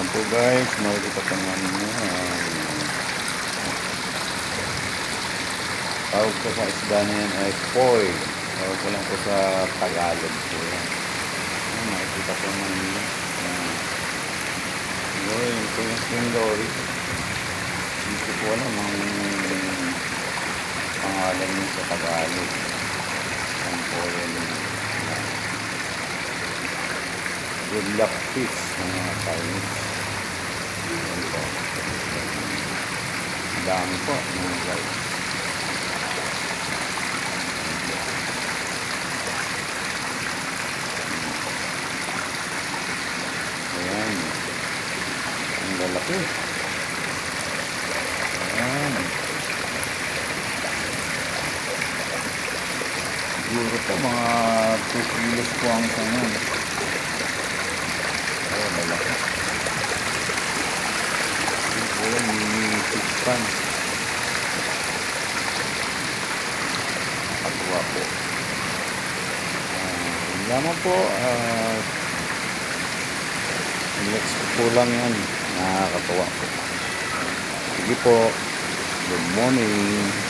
po guys, makikita po naman nyo tawag ko sa isda na yan ay koi. Tawag ko lang po sa Tagalog po yan. Makikita po naman nyo yun po yung spring dory. Hindi ko po alam ang pangalan nyo sa Tagalog. Ang po yan good luck fish ng mga Chinese. Yan po. Dami po mga guys. Ayan. Ang lalaki. Ayan. Siguro po mga 2 kilos po ang sangan. Ayan, lalaki. Ayan, mini fish pan. Nakatuwa po. Lamang po, next po lang yan. Nakakatuwa po. Sige po. Good morning.